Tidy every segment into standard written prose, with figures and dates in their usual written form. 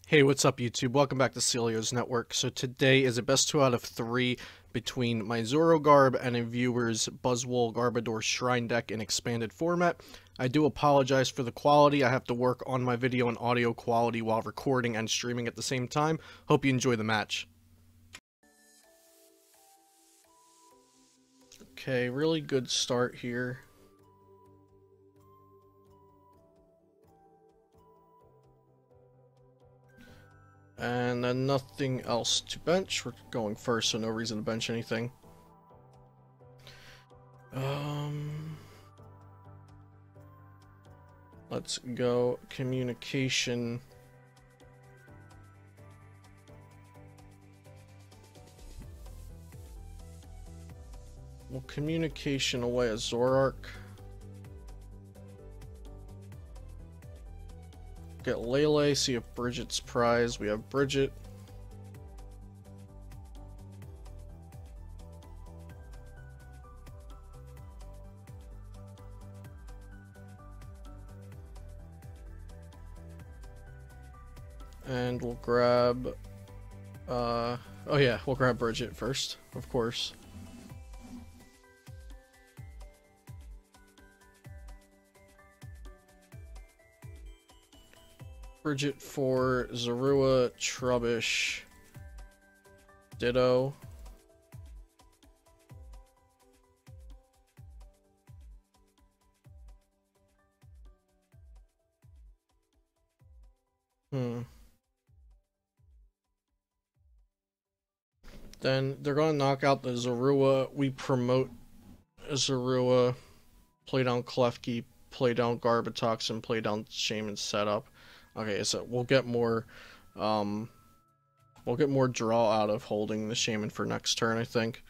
Hey, what's up YouTube? Welcome back to Celio's Network. So today is a best 2 out of 3 between my Garb and a viewer's Buzzwole Garbodor Shrine deck in expanded format. I do apologize for the quality. I have to work on my video and audio quality while recording and streaming at the same time. Hope you enjoy the match. Okay, really good start here. And then nothing else to bench. We're going first, so no reason to bench anything. Let's go communication. We'll communication away a Zoroark. Get Lele, see if Bridget's prize. We have Bridget. And we'll grab, oh yeah, we'll grab Bridget first, of course. Bridget for Zorua, Trubbish, Ditto. Then they're going to knock out the Zorua. We promote Zorua, play down Klefki, play down Garbatox, play down Shaman setup. Okay, so we'll get more draw out of holding the Shaman for next turn, I think.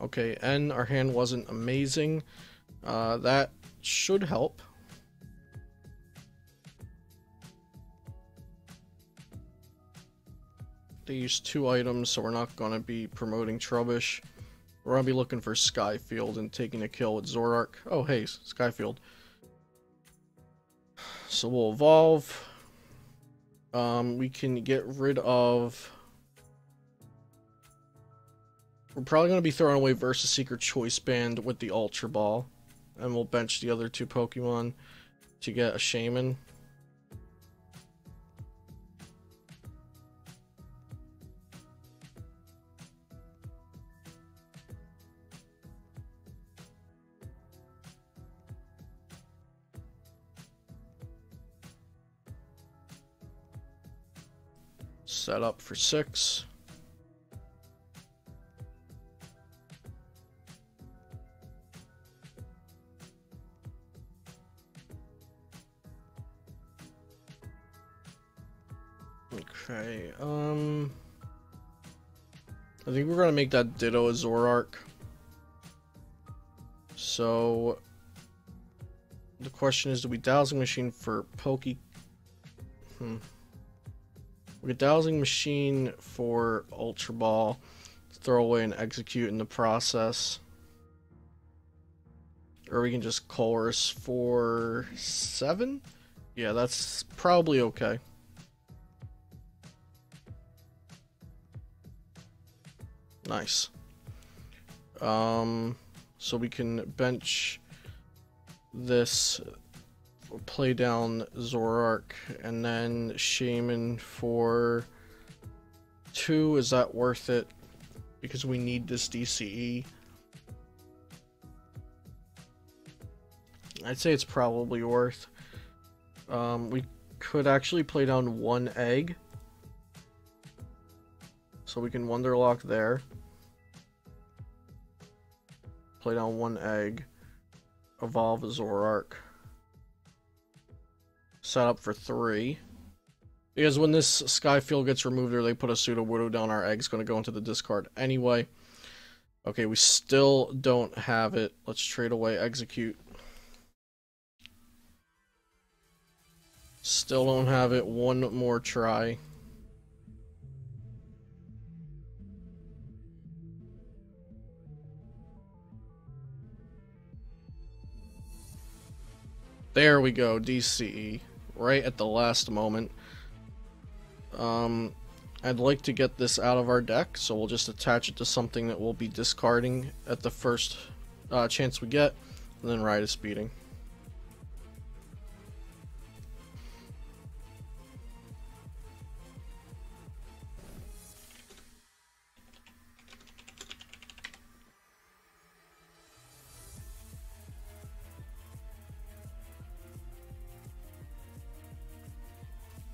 Okay, and our hand wasn't amazing. That should help. They use 2 items, so we're not going to be promoting Trubbish. We're going to be looking for Skyfield and taking a kill with Zoroark. Oh, hey, Skyfield. So we'll evolve. We can get rid of... We're probably going to be throwing away Versus Secret Choice Band with the Ultra Ball. And we'll bench the other 2 Pokemon to get a Shaman. Set up for 6. Okay, I think we're gonna make that Ditto a Zoroark. So the question is, do we Dowsing Machine for We get Dowsing Machine for Ultra Ball, throw away and execute in the process. Or we can just Chorus for 7? Yeah, that's probably okay. Nice. So we can bench this, play down Zoroark, and then Shaman for 2. Is that worth it? Because we need this DCE. I'd say it's probably worth. We could actually play down 1 egg. So we can Wonderlock there. Play down 1 egg. Evolve a Zoroark. Set up for 3. Because when this Skyfield gets removed or they put a Sudowoodo down, our egg's going to go into the discard anyway. Okay, we still don't have it. Let's trade away, execute. Still don't have it. One more try. There we go, DCE. Right at the last moment. I'd like to get this out of our deck, so we'll just attach it to something that we'll be discarding at the first chance we get, and then ride a speeding.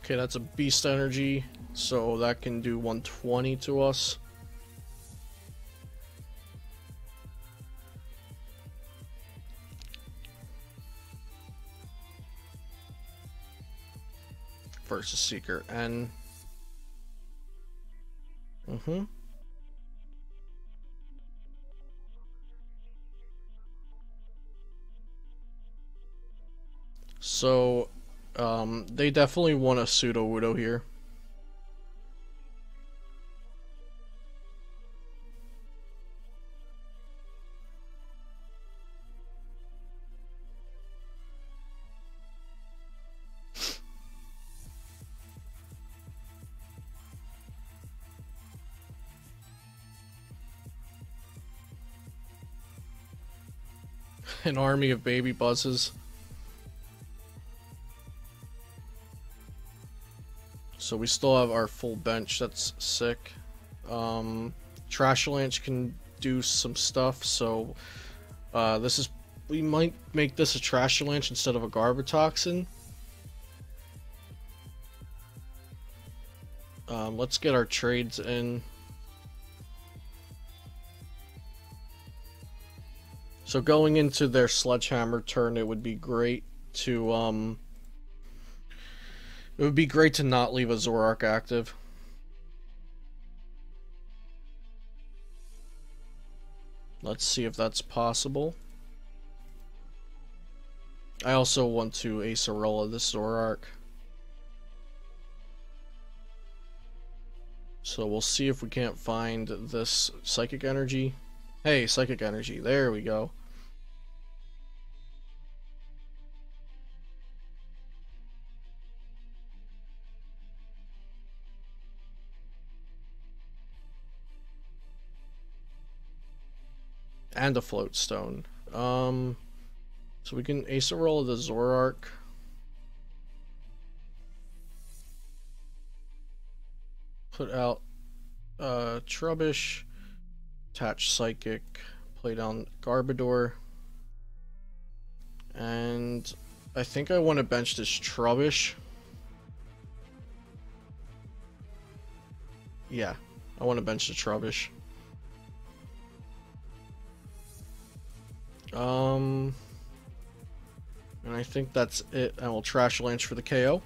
Okay, that's a beast energy, so that can do 120 to us. Versus Seeker N. So, they definitely want a Sudowoodo here. An army of baby buzzes. So we still have our full bench, that's sick. Trashalanche can do some stuff, so we might make this a Trashalanche instead of a Garbotoxin. Let's get our trades in. So going into their Sledgehammer turn, it would be great to not leave a Zoroark active. Let's see if that's possible. I also want to Acerola this Zoroark. So we'll see if we can't find this Psychic Energy. Hey, Psychic Energy, there we go. And a Float Stone. So we can Acerola the Zoroark. Put out Trubbish, attach Psychic, play down Garbodor, and I think I want to bench this Trubbish. Yeah, I want to bench the Trubbish. And I think that's it. I will Trashalanche for the KO.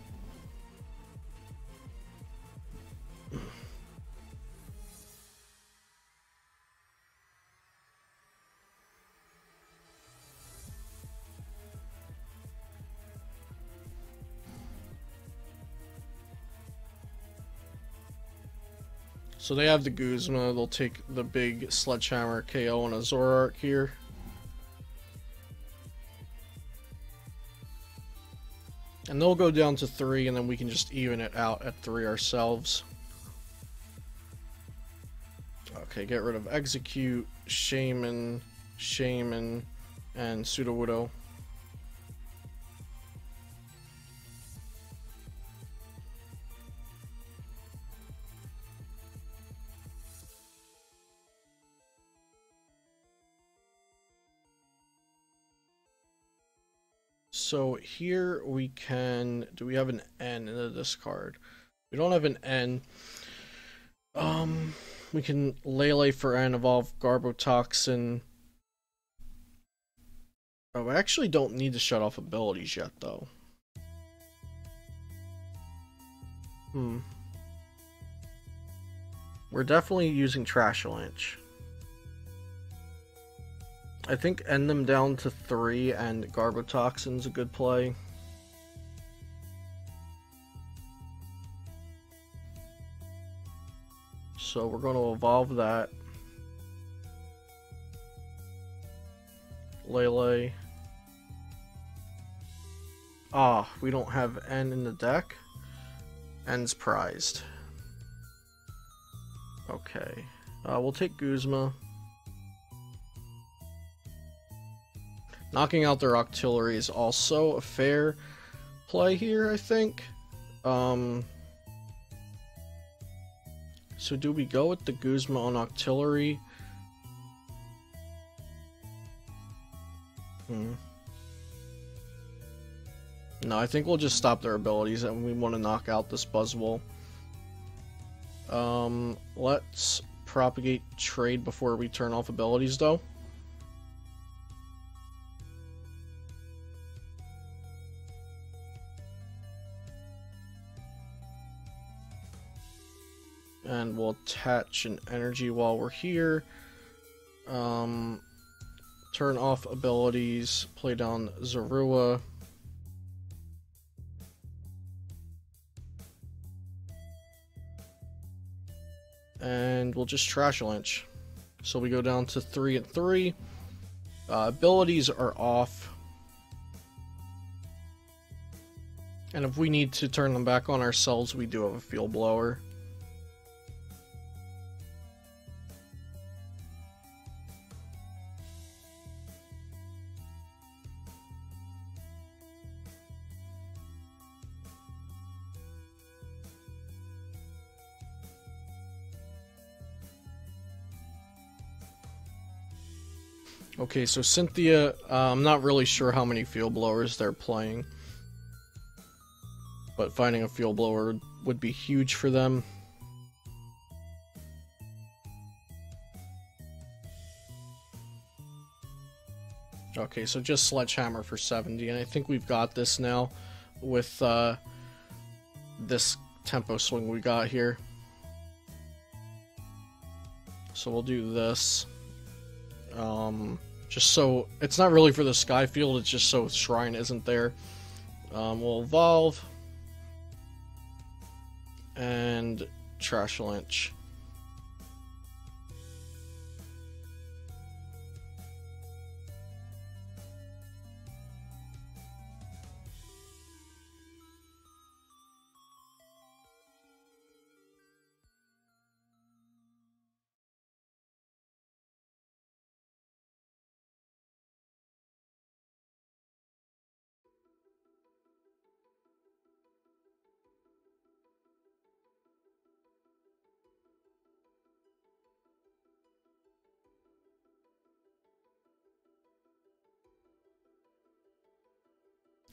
So they have the Guzma, they'll take the big Sledgehammer KO on a Zoroark here. And they'll go down to 3, and then we can just even it out at 3 ourselves. Okay, get rid of Execute, Shaman, and Sudowoodo. So here we can, do we have an N in the discard? We don't have an N. We can Lele for N, evolve Garbotoxin. Oh, I actually don't need to shut off abilities yet, though. We're definitely using Trash Avalanche. I think end them down to 3 and Garbotoxin's a good play. So we're going to evolve that. Lele. Ah, we don't have N in the deck. N's prized. Okay. We'll take Guzma. Knocking out their Octillery is also a fair play here, I think. So do we go with the Guzma on Octillery? No, I think we'll just stop their abilities and we want to knock out this Buzzwole. Let's propagate trade before we turn off abilities though. And we'll attach an energy while we're here. Turn off abilities, play down Zorua. And we'll just Trash Avalanche. So we go down to 3 and 3. Abilities are off. And if we need to turn them back on ourselves, we do have a Field Blower. Okay, so Cynthia, I'm not really sure how many Field Blowers they're playing. But finding a Field Blower would be huge for them. Okay, so just Sledgehammer for 70, and I think we've got this now with this tempo swing we got here. So we'll do this. Just so it's not really for the Sky Field, it's just so Shrine isn't there. We'll evolve and Trash Avalanche.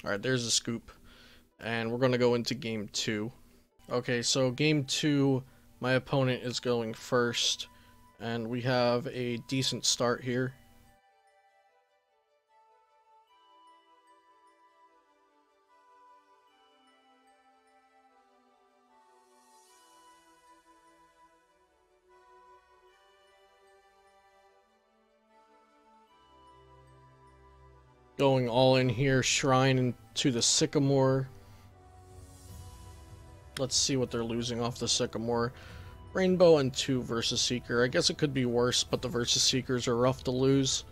Alright, there's a scoop. And we're going to go into game 2. Okay, so game 2, my opponent is going first. And we have a decent start here. Going all in here, Shrine into the Sycamore. Let's see what they're losing off the Sycamore. Rainbow and 2 Versus Seeker. I guess it could be worse, but the Versus Seekers are rough to lose.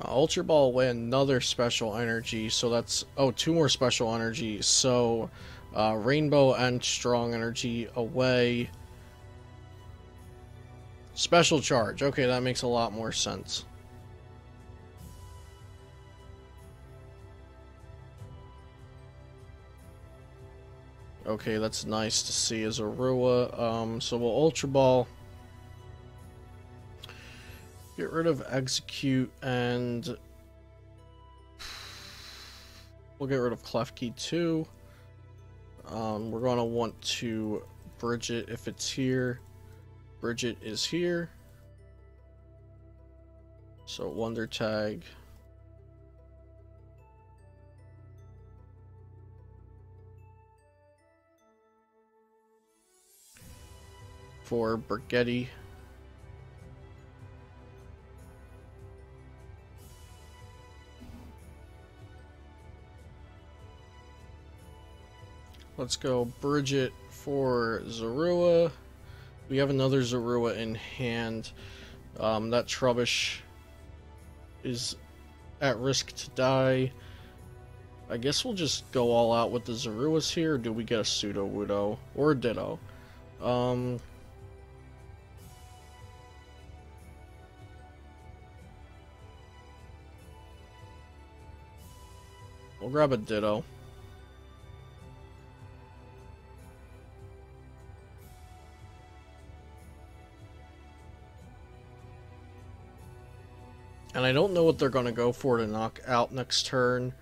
Ultra Ball away, another special energy, so that's... Oh, 2 more special energy, so... Rainbow and Strong Energy away. Special Charge. Okay, that makes a lot more sense. Okay, that's nice to see as a Zorua. So we'll Ultra Ball. Get rid of Execute and... We'll get rid of Klefki too. We're going to want to bridge it if it's here. Bridget is here. So Wonder Tag. for Brigetti. Let's go Bridget for Zorua. We have another Zorua in hand. That Trubbish is at risk to die. I guess we'll just go all out with the Zoruas here, or do we get a Sudowoodo? Or a Ditto? We'll grab a Ditto. And I don't know what they're going to go for to knock out next turn.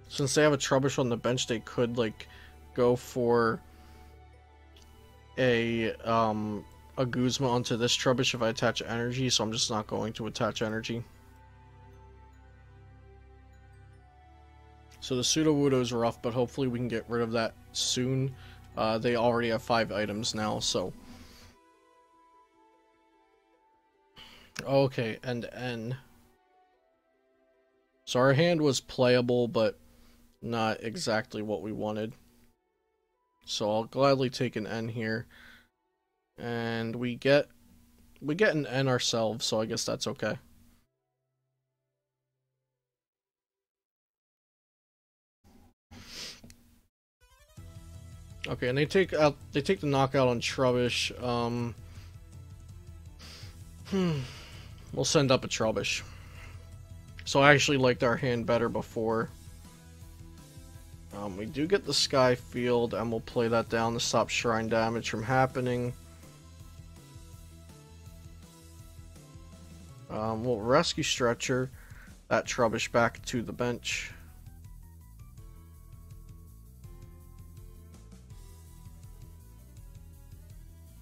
Since they have a Trubbish on the bench, they could, like, go for a Guzma onto this Trubbish if I attach energy, so I'm just not going to attach energy. So the Sudowoodo is rough, but hopefully we can get rid of that soon. They already have 5 items now, so... Okay, and N. So our hand was playable, but not exactly what we wanted. So I'll gladly take an N here. And we get an N ourselves, so I guess that's okay. Okay, and they take the knockout on Trubbish. We'll send up a Trubbish. So I actually liked our hand better before. We do get the Sky Field, and we'll play that down to stop Shrine damage from happening. We'll rescue Stretcher, that Trubbish back to the bench.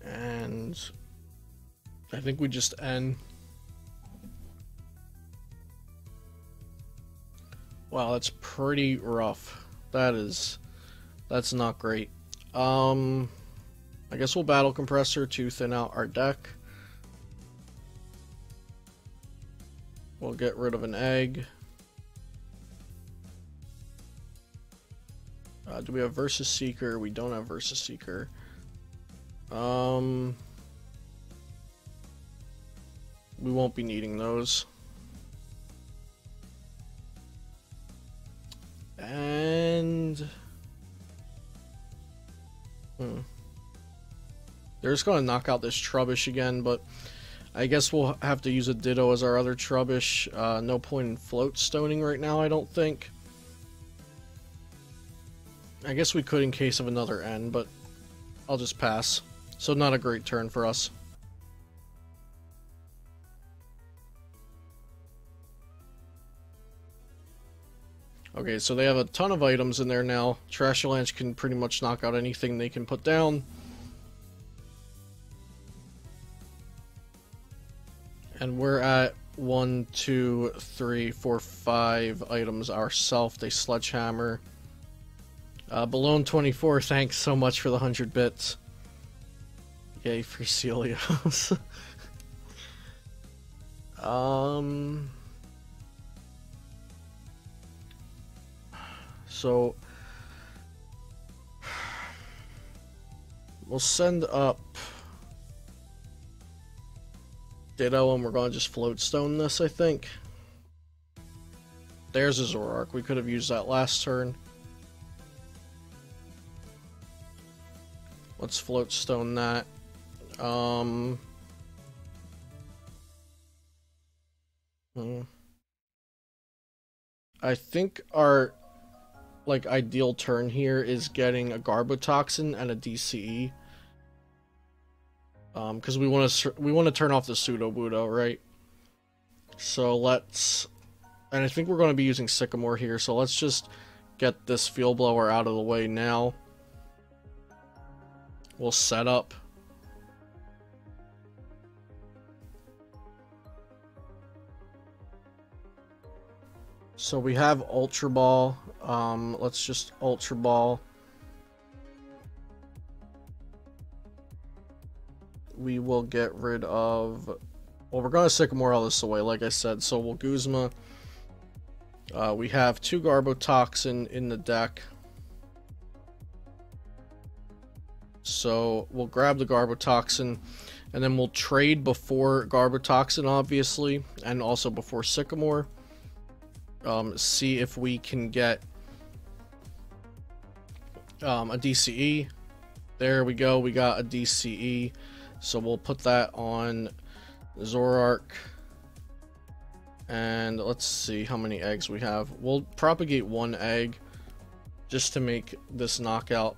And I think we just end. Wow, that's pretty rough. That's not great. I guess we'll Battle Compressor to thin out our deck. We'll get rid of an egg. Do we have Versus Seeker? We don't have Versus Seeker. We won't be needing those. And... they're just going to knock out this Trubbish again, but I guess we'll have to use a Ditto as our other Trubbish. No point in Float Stoning right now, I don't think. I guess we could in case of another N, but I'll just pass. So not a great turn for us. Okay, so they have a ton of items in there now. Trashalanche can pretty much knock out anything they can put down. And we're at 1, 2, 3, 4, 5 items ourselves. They Sledgehammer. Balone24, thanks so much for the 100 bits. Yay for Celios. So we'll send up Ditto, and we're going to just Float Stone this, I think. There's a Zoroark. We could have used that last turn. Let's Float Stone that. I think our ideal turn here is getting a Garbotoxin and a DCE. Because we want to turn off the Sudowoodo, right? So let's, and I think we're going to be using Sycamore here, so let's just get this Field Blower out of the way now. We'll set up. So we have Ultra Ball. Let's just Ultra Ball. we will get rid of... Well, we're going to Sycamore all this away, like I said. So we'll Guzma. We have 2 Garbotoxin in the deck. So we'll grab the Garbotoxin, and then we'll trade before Garbotoxin, obviously, and also before Sycamore. See if we can get a DCE. There we go, we got a DCE. So we'll put that on Zoroark. And let's see how many eggs we have. We'll propagate 1 egg just to make this knockout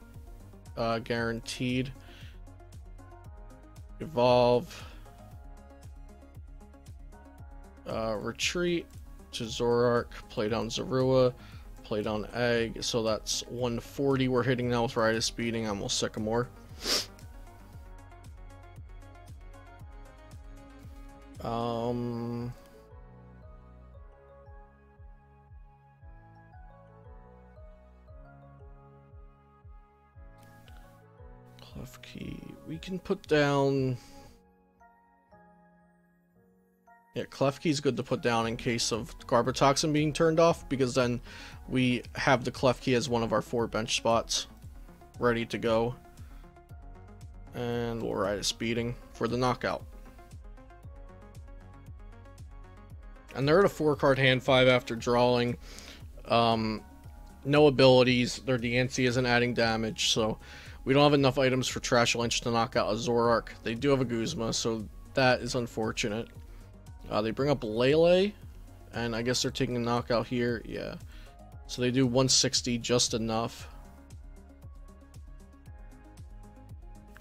guaranteed. Evolve. Retreat to Zoroark. Play down Zorua. Play down egg. So that's 140 we're hitting now with Riot Speeding, and we'll Sycamore. Klefki. We can put down... Yeah, Klefki's good to put down in case of Garbotoxin being turned off, because then we have the Klefki as one of our 4 bench spots ready to go. And we'll Riot Speeding for the knockout. And they're at a 4-card hand 5 after drawing. No abilities. Their Diancie isn't adding damage, so we don't have enough items for Trash Lynch to knock out a Zoroark. They do have a Guzma, so that is unfortunate. They bring up Lele, and I guess they're taking a knockout here. Yeah. So they do 160, just enough.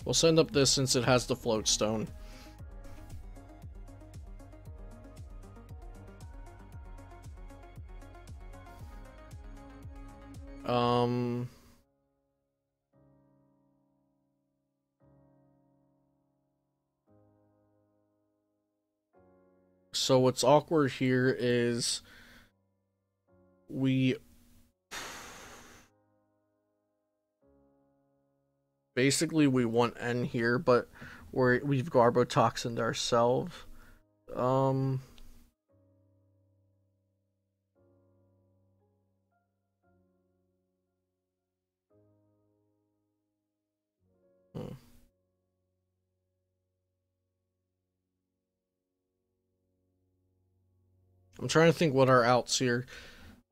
We'll send up this since it has the Float Stone. So what's awkward here is we basically want N here, but we've Garbotoxined ourselves. I'm trying to think what our outs here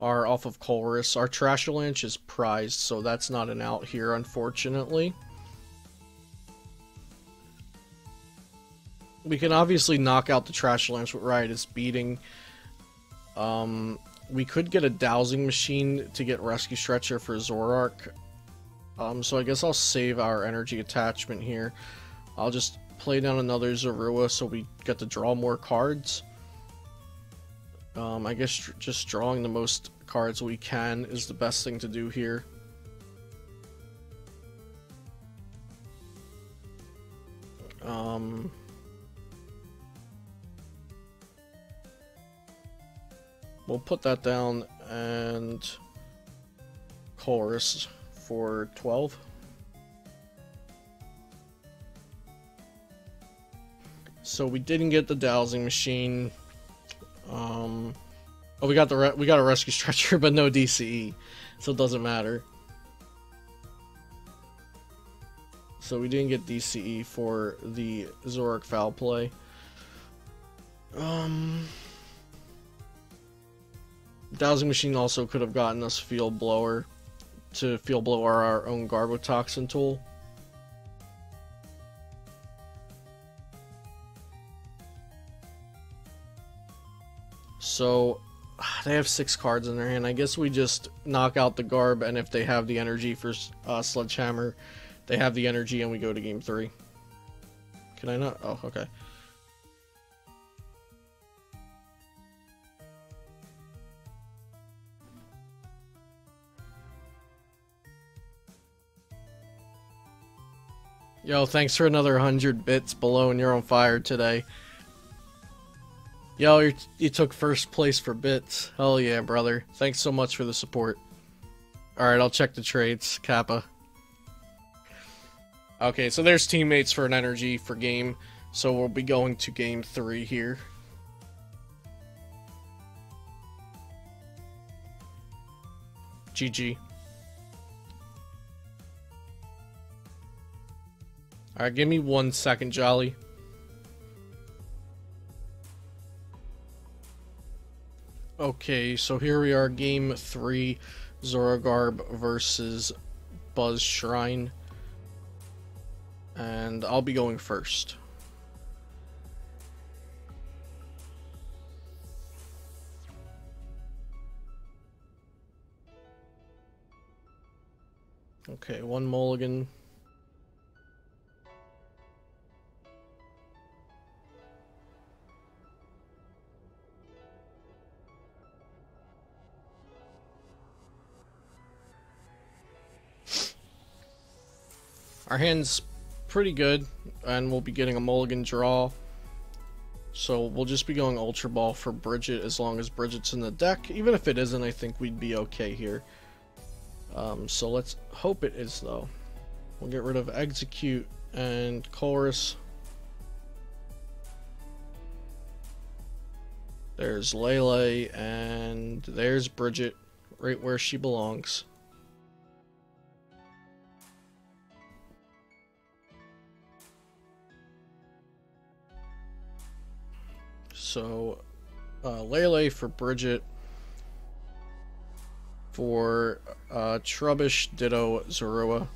are off of Colress. Our Trashalanche is prized, so that's not an out here, unfortunately. We can obviously knock out the Trashalanche with Riot Speeding. We could get a Dowsing Machine to get Rescue Stretcher for Zoroark. So I guess I'll save our energy attachment here. I'll just play down another Zorua so we get to draw more cards. I guess just drawing the most cards we can is the best thing to do here. We'll put that down and Chorus for 12. So we didn't get the Dowsing Machine. Oh, we got a Rescue Stretcher, but no DCE, so it doesn't matter. So we didn't get DCE for the Zoroark Foul Play. Dowsing Machine also could have gotten us Field Blower to Field Blow our own Garbotoxin tool. So they have 6 cards in their hand. I guess we just knock out the Garb, and if they have the energy for Sledgehammer, they have the energy, and we go to game 3. Can I not? Oh, okay. Yo, thanks for another 100 bits below, and you're on fire today. Yo, you took first place for bits. Hell yeah, brother. Thanks so much for the support. Alright, I'll check the trades, Kappa. Okay, so there's teammates for an energy for game. So we'll be going to game 3 here. GG. Alright, give me 1 second, Jolly. Okay, so here we are, game 3, Zoroark versus Buzz Shrine. And I'll be going first. Okay, 1 mulligan. Our hand's pretty good, and we'll be getting a mulligan draw. So we'll just be going Ultra Ball for Bridget as long as Bridget's in the deck. Even if it isn't, I think we'd be okay here. So let's hope it is, though. We'll get rid of Execute and Chorus. There's Lele, and there's Bridget, right where she belongs. So, Lele for Bridget. For Trubbish, ditto Zorua.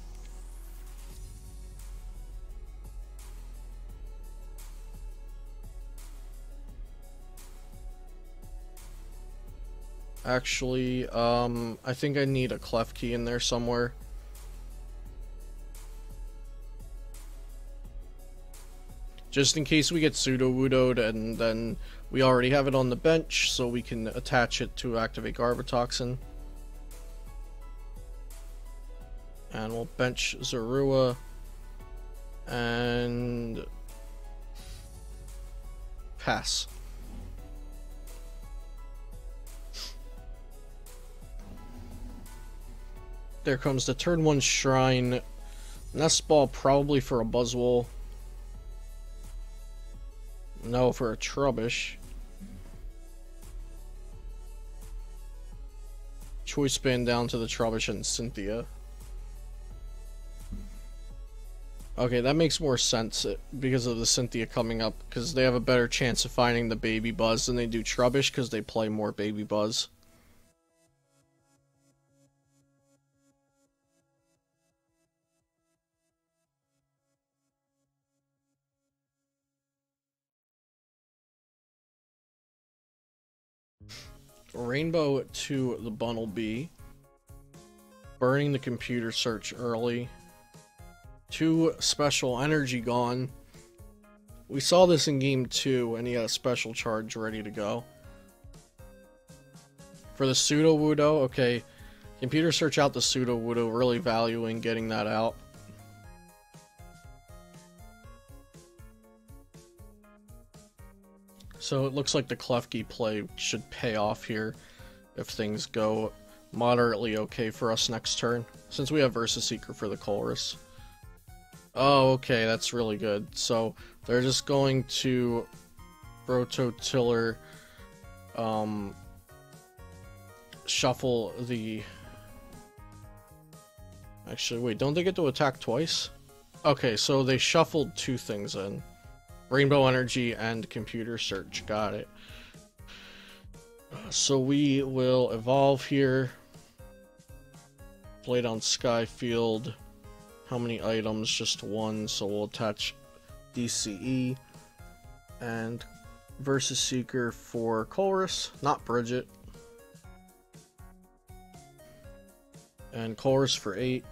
Actually, I think I need a Klefki in there somewhere. Just in case we get pseudo-woodoed and then we already have it on the bench, so we can attach it to activate Garbotoxin. And we'll bench Zorua and pass. There comes the turn 1 Shrine. Nest Ball probably for a Buzzwole. No, for a Trubbish. Choice Band down to the Trubbish and Cynthia. Okay, that makes more sense because of the Cynthia coming up, because they have a better chance of finding the Baby Buzz than they do Trubbish, because they play more Baby Buzz. Rainbow to the Bunnelby. Burning the computer search early. 2 special energy gone. We saw this in game 2, and he had a special charge ready to go. For the pseudo-woodo, okay. Computer search out the pseudo-woodo, really valuing getting that out. So it looks like the Klefki play should pay off here if things go moderately okay for us next turn, since we have Versus Seeker for the Chorus. Oh, okay, that's really good. So they're just going to Rototiller, shuffle the... Actually, wait, don't they get to attack twice? Okay, so they shuffled 2 things in. Rainbow Energy and Computer Search. Got it. So we will evolve here. Play down Skyfield. How many items? Just 1. So we'll attach DCE. And Versus Seeker for Chorus. Not Bridget. And Chorus for 8.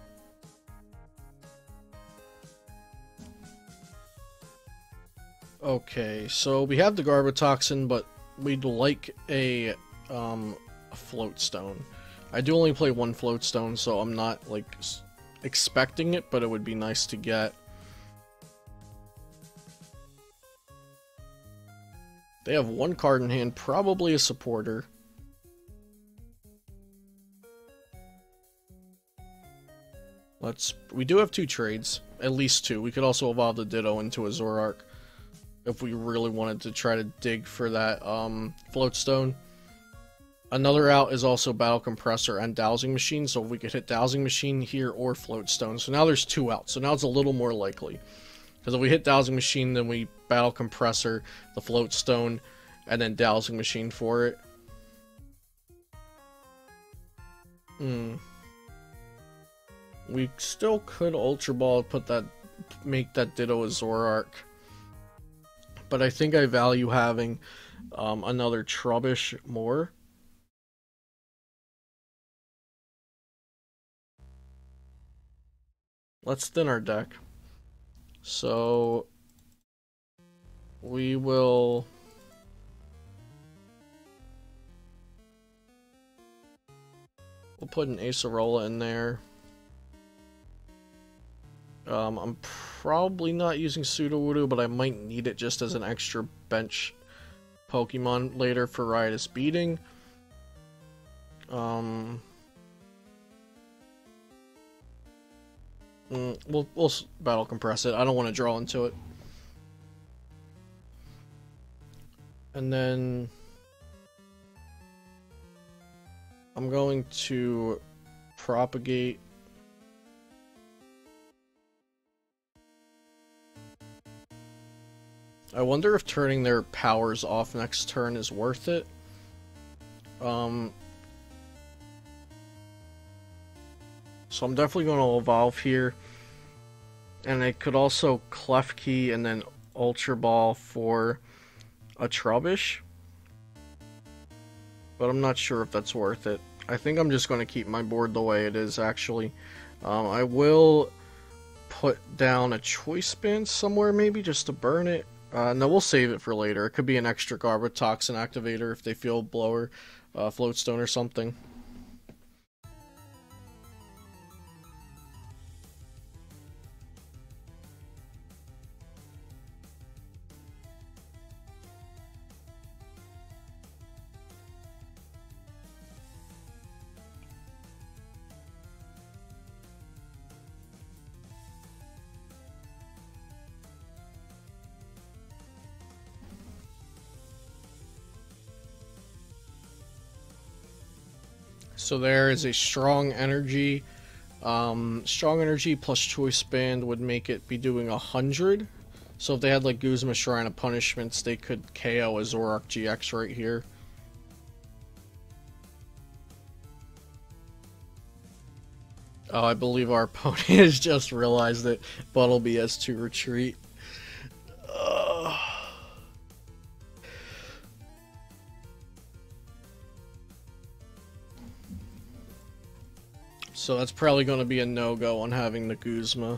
Okay, so we have the Garbotoxin, but we'd like a Float Stone. I do only play 1 Float Stone, so I'm not, like, expecting it, but it would be nice to get. They have 1 card in hand, probably a supporter. We do have 2 trades. At least 2. We could also evolve the Ditto into a Zoroark if we really wanted to try to dig for that Float Stone. Another out is also Battle Compressor and Dowsing Machine, so if we could hit Dowsing Machine here or Float Stone. So now there's 2 outs, so now it's a little more likely. Because if we hit Dowsing Machine, then we Battle Compressor, the Float Stone, and then Dowsing Machine for it. We still could Ultra Ball, make that Ditto a Zoroark. But I think I value having another Trubbish more. Let's thin our deck. So we'll put an Acerola in there. I'm probably not using Sudowoodo, but I might need it just as an extra bench Pokemon later for Riotous Beating. We'll Battle Compress it. I don't want to draw into it. And then I'm going to Propagate. I wonder if turning their powers off next turn is worth it. So I'm definitely going to evolve here. And I could also Klefki and then Ultra Ball for a Trubbish. But I'm not sure if that's worth it. I think I'm just going to keep my board the way it is, actually. I will put down a Choice Band somewhere, maybe, just to burn it. No, we'll save it for later. It could be an extra Garb Toxin activator if they feel Blower, Float Stone or something. So there is a Strong Energy. Strong Energy plus Choice Band would make it be doing 100. So if they had like Guzma Shrine of Punishments, they could KO a Zoroark GX right here. Oh, I believe our opponent has just realized that Buttlebee has to retreat. So that's probably going to be a no-go on having the Guzma.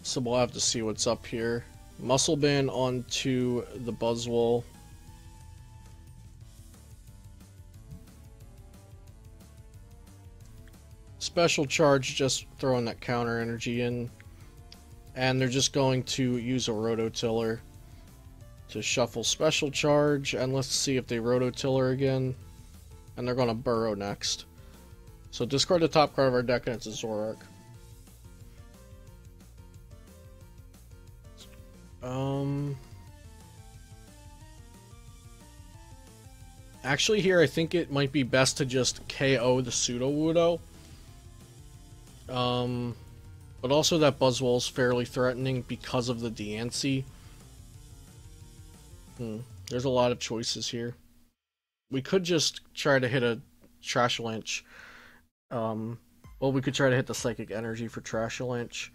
So we'll have to see what's up here. Muscle Band onto the Buzzwole. Special Charge, just throwing that counter energy in. And they're just going to use a Rototiller to shuffle Special Charge. And let's see if they Rototiller again. And they're going to Burrow next. So discard the top card of our deck and it's a Zoroark. Actually here I think it might be best to just KO the Sudowoodo. But also that Buzzwole is fairly threatening because of the Diancie. There's a lot of choices here. We could just try to hit a Trashalanche. Well, we could try to hit the Psychic Energy for Trashalanche.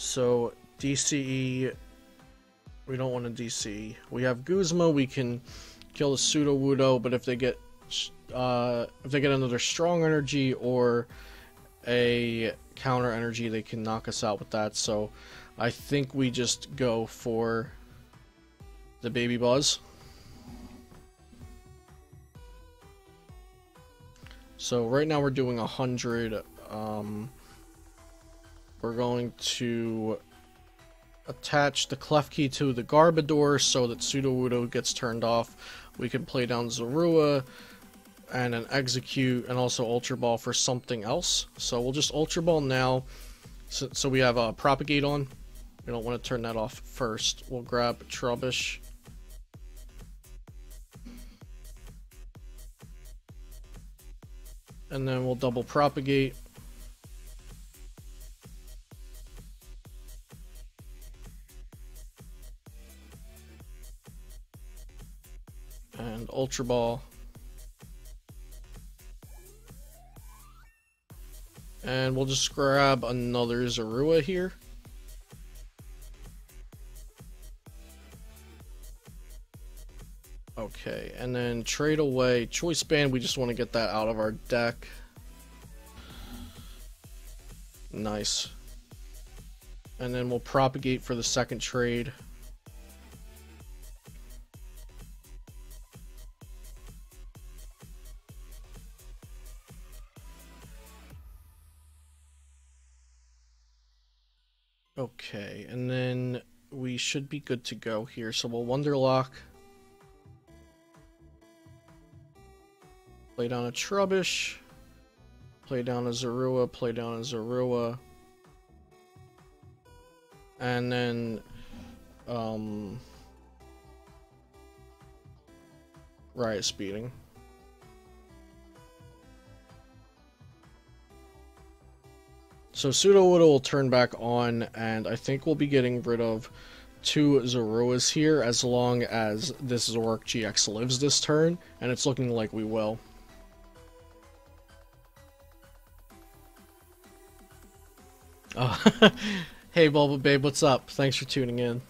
So, DCE, we don't want to DCE. We have Guzma, we can kill the Sudowoodo, but if they get if they get another strong energy or a counter energy, they can knock us out with that. So I think we just go for the Baby Buzz. So right now we're doing 100. We're going to attach the Clef Key to the Garbodor so that Sudowoodo gets turned off. We can play down Zorua and an Execute and also Ultra Ball for something else. So we'll just Ultra Ball now so we have a Propagate on. We don't want to turn that off first. We'll grab Trubbish. And then we'll double Propagate. And Ultra Ball. And we'll just grab another Zorua here. Okay, and then trade away Choice Band. We just want to get that out of our deck. Nice. And then we'll Propagate for the second trade. Okay, and then we should be good to go here. So we'll Wonderlock. Play down a Trubbish. Play down a Zorua. Play down a Zorua. And then, Riot Speeding. So Sudowoodo will turn back on, and I think we'll be getting rid of 2 Zoruas here as long as this Zoroark GX lives this turn, and it's looking like we will. Oh, hey Bulba Babe, what's up? Thanks for tuning in.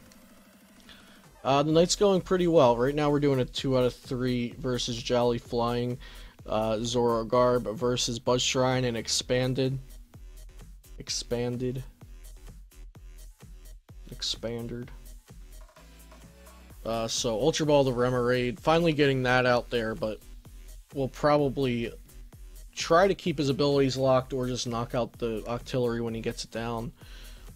The night's going pretty well. Right now we're doing a 2 out of 3 versus Jolly Flying, Zoroark Garb versus Buzz Shrine and Expanded. So Ultra Ball the Remoraid, finally getting that out there, but we'll probably try to keep his abilities locked or just knock out the Octillery when he gets it down,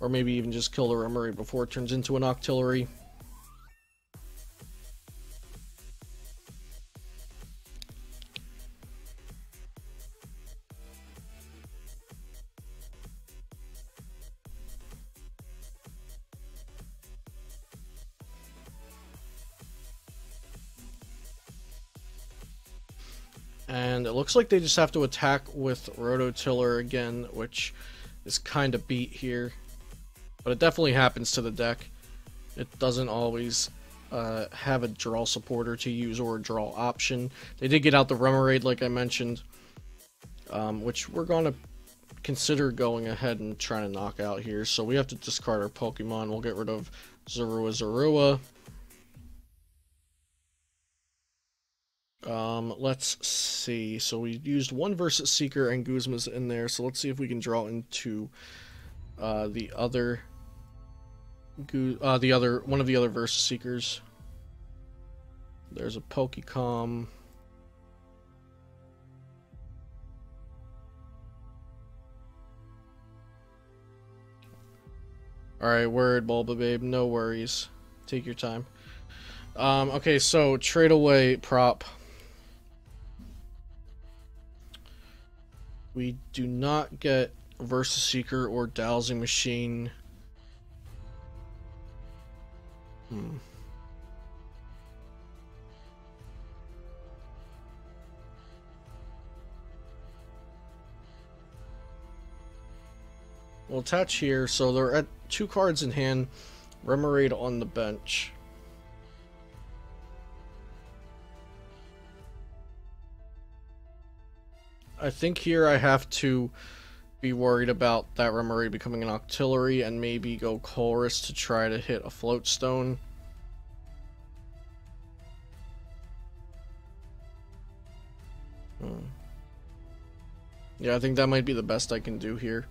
or maybe even just kill the Remoraid before it turns into an Octillery. And it looks like they just have to attack with Rototiller again, which is kind of beat here. But it definitely happens to the deck. It doesn't always have a draw supporter to use or a draw option. They did get out the Remoraid, like I mentioned, which we're going to consider going ahead and trying to knock out here. So we have to discard our Pokemon. We'll get rid of Zorua. Let's see. So we used 1 Versus Seeker and Guzma's in there. So let's see if we can draw into the other one of the other Versus Seekers. There's a Pokecom. Alright, word, Bulba Babe, no worries. Take your time. Okay, so trade away prop. We do not get Versus Seeker or Dowsing Machine. We'll attach here, so they're at 2 cards in hand. Remoraid on the bench. I think here I have to be worried about that Remoraid becoming an Octillery and maybe go Chorus to try to hit a Float Stone. Yeah, I think that might be the best I can do here.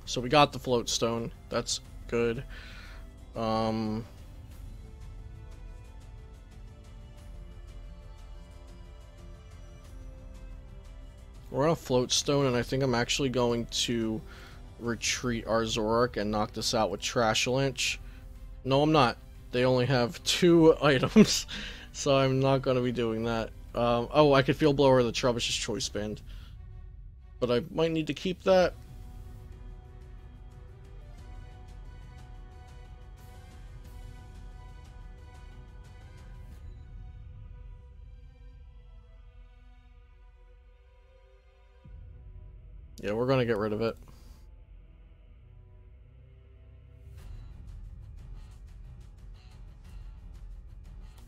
So we got the float stone. That's good. We're on a float stone, and I think I'm actually going to retreat our Zoroark and knock this out with Trash Lynch. No, I'm not. They only have 2 items, so I'm not going to be doing that. Oh, I could Field Blower the Trebuch's Choice Band, but I might need to keep that. Yeah, we're going to get rid of it.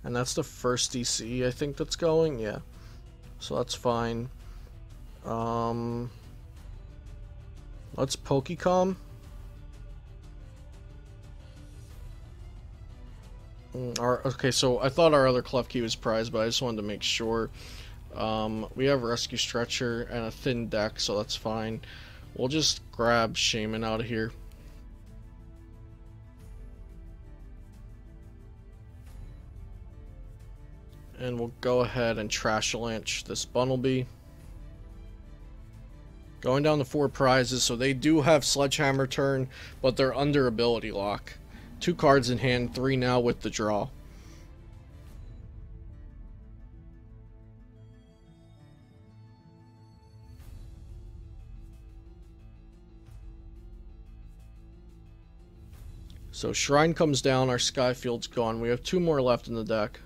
And that's the first DC I think that's going, yeah. So that's fine. Let's Pokecom. Okay, so I thought our other Klefki was prized, but I just wanted to make sure. We have Rescue Stretcher and a thin deck, so that's fine. We'll just grab Shaman out of here. And we'll go ahead and Trash Lynch this Bunnelby. Going down to 4 prizes, so they do have Sledgehammer turn, but they're under ability lock. 2 cards in hand, 3 now with the draw. So Shrine comes down, our Skyfield's gone. We have 2 more left in the deck.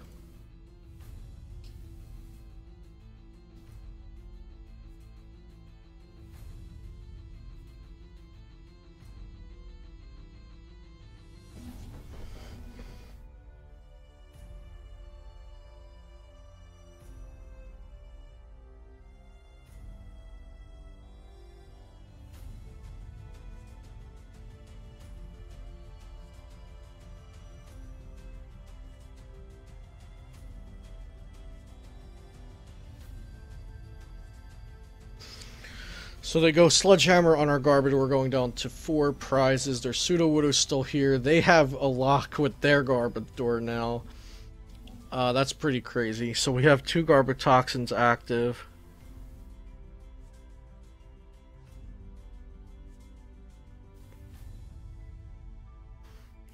So they go Sledgehammer on our Garbodor, going down to 4 prizes. Their Sudowoodo's still here. They have a lock with their Garbodor now. That's pretty crazy. So we have 2 Garbotoxins active.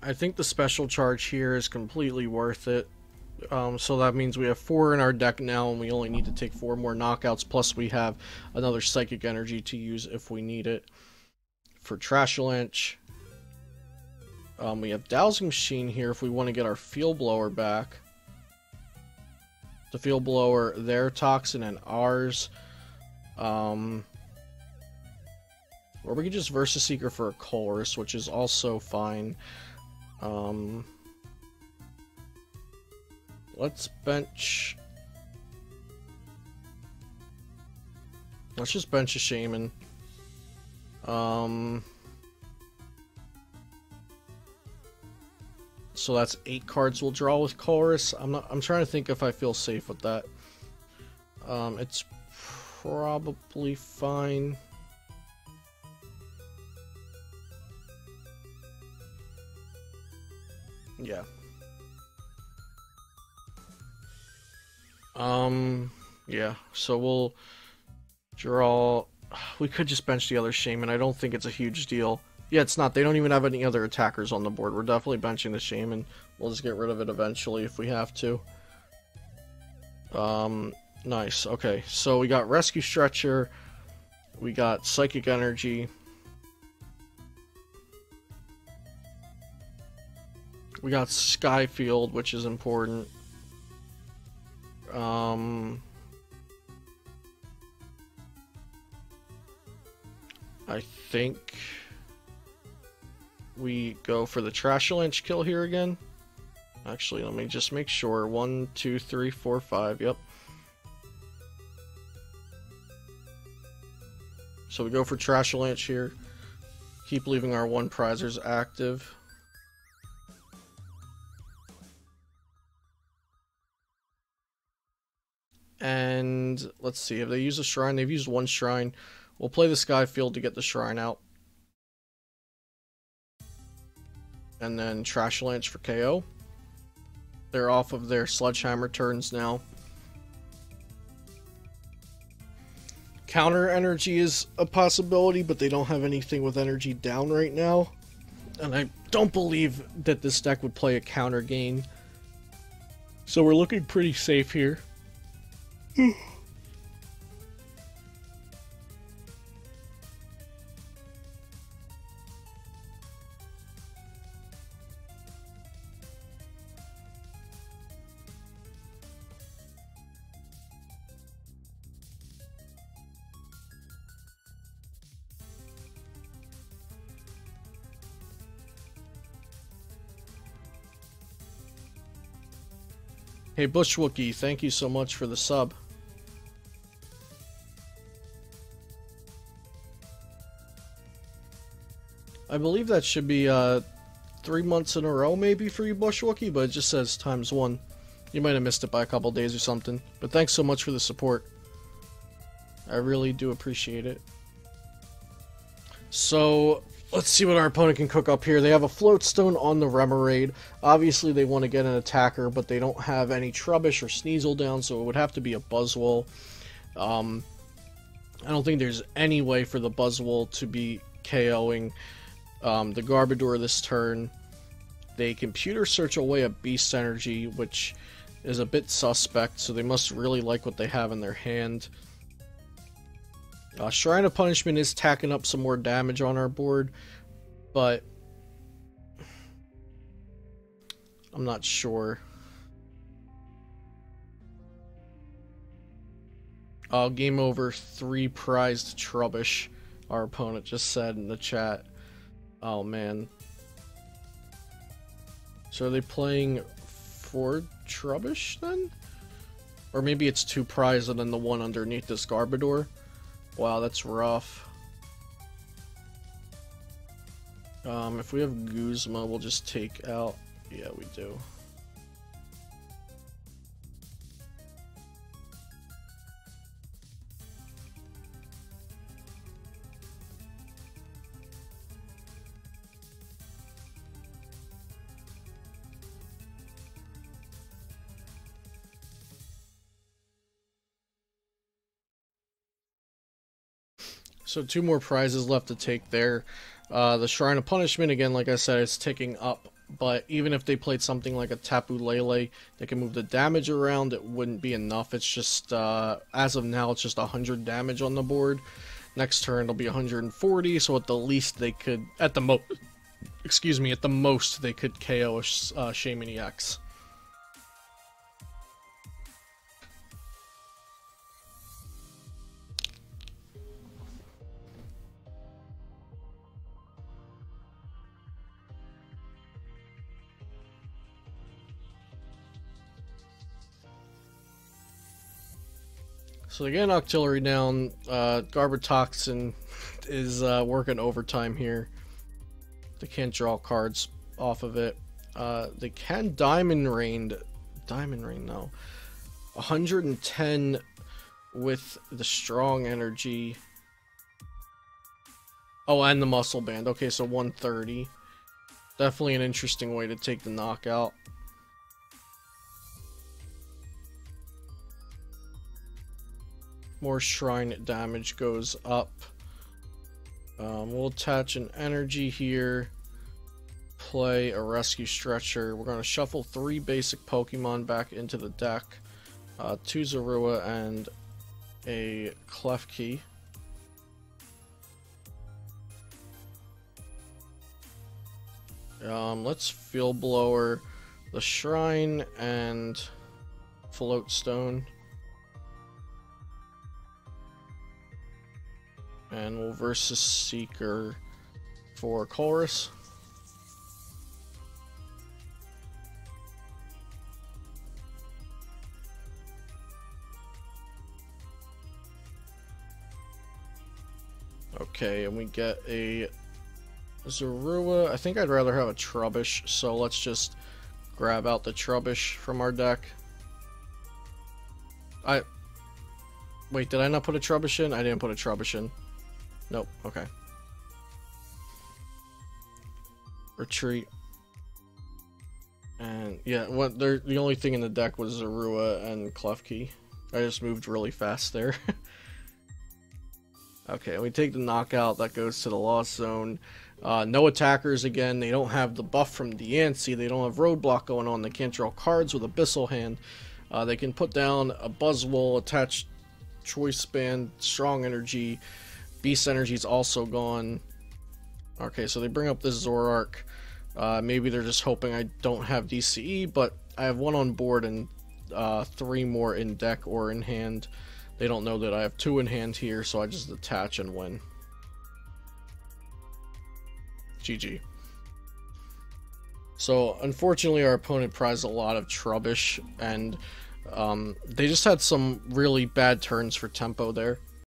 I think the special charge here is completely worth it. So that means we have 4 in our deck now, and we only need to take 4 more knockouts, plus we have another Psychic Energy to use if we need it. For Trash Lynch, we have Dowsing Machine here if we want to get our Field Blower back. The Field Blower, their Toxin, and ours. Or we could just Versus Seeker for a Colress, which is also fine. Let's bench... Let's just bench a Shaman. So that's 8 cards we'll draw with Colress. I'm trying to think if I feel safe with that. It's probably fine. Yeah. Yeah, so we'll draw... We could just bench the other Shaman. I don't think it's a huge deal. Yeah, it's not. They don't even have any other attackers on the board. We're definitely benching the Shaman. We'll just get rid of it eventually if we have to. Nice. Okay, so we got Rescue Stretcher. We got Psychic Energy. We got Skyfield, which is important. I think we go for the Trash Lynch kill here again. Actually, let me just make sure. 1, 2, 3, 4, 5. Yep. So we go for Trash Lynch here. Keep leaving our 1 prizers active. And let's see, if they use a shrine, they've used one shrine. We'll play the Skyfield to get the shrine out. And then Trash Lance for KO. They're off of their Sledgehammer turns now. Counter energy is a possibility, but they don't have anything with energy down right now. And I don't believe that this deck would play a counter game. So we're looking pretty safe here. Hey Bushwookie, thank you so much for the sub. I believe that should be 3 months in a row maybe for you Bushwookie, but it just says ×1. You might have missed it by a couple days or something. But thanks so much for the support. I really do appreciate it. So let's see what our opponent can cook up here. They have a Floatstone on the Remoraid. Obviously, they want to get an attacker, but they don't have any Trubbish or Sneasel down, so it would have to be a Buzzwole. I don't think there's any way for the Buzzwole to be KOing the Garbodor this turn. They computer search away a Beast Energy, which is a bit suspect, so they must really like what they have in their hand. Shrine of Punishment is tacking up some more damage on our board, but I'm not sure. Game over, 3 prized Trubbish, our opponent just said in the chat. Oh man. So are they playing 4 Trubbish then? Or maybe it's 2 prized and then the one underneath this Garbodor? Wow, that's rough. If we have Guzma, we'll just take out... Yeah, we do. So 2 more prizes left to take there. The Shrine of Punishment, again, like I said, is ticking up. But even if they played something like a Tapu Lele, they can move the damage around, it wouldn't be enough. It's just, as of now, it's just 100 damage on the board. Next turn, it'll be 140, so at the least they could, at the most, they could KO a Shaymin EX. So again, Octillery down. Garbotoxin is working overtime here. They can't draw cards off of it. They can Diamond Rain though. 110 with the Strong Energy. Oh, and the Muscle Band. Okay, so 130. Definitely an interesting way to take the knockout. More shrine damage goes up. We'll attach an energy here. Play a rescue stretcher. We're going to shuffle 3 basic Pokemon back into the deck. 2 Zorua and a Klefki. Let's Field Blower the Shrine and Floatstone. And we'll versus Seeker for Chorus. Okay, and we get a Zorua. I think I'd rather have a Trubbish, so let's just grab out the Trubbish from our deck. Wait, did I not put a Trubbish in? I didn't put a Trubbish in. Nope, okay. Retreat. And yeah, the only thing in the deck was Zorua and Klefki. I just moved really fast there. Okay, we take the knockout, that goes to the Lost Zone. No attackers again, they don't have the buff from Diancie, they don't have Roadblock going on, they can't draw cards with Abyssal Hand. They can put down a Buzzwole, attach Choice Band, Strong Energy, Beast Energy's also gone. Okay, so they bring up this Zoroark. Maybe they're just hoping I don't have DCE, but I have 1 on board and 3 more in deck or in hand. They don't know that I have 2 in hand here, so I just attach and win. GG. So, unfortunately, our opponent prized a lot of Trubbish, and they just had some really bad turns for tempo there.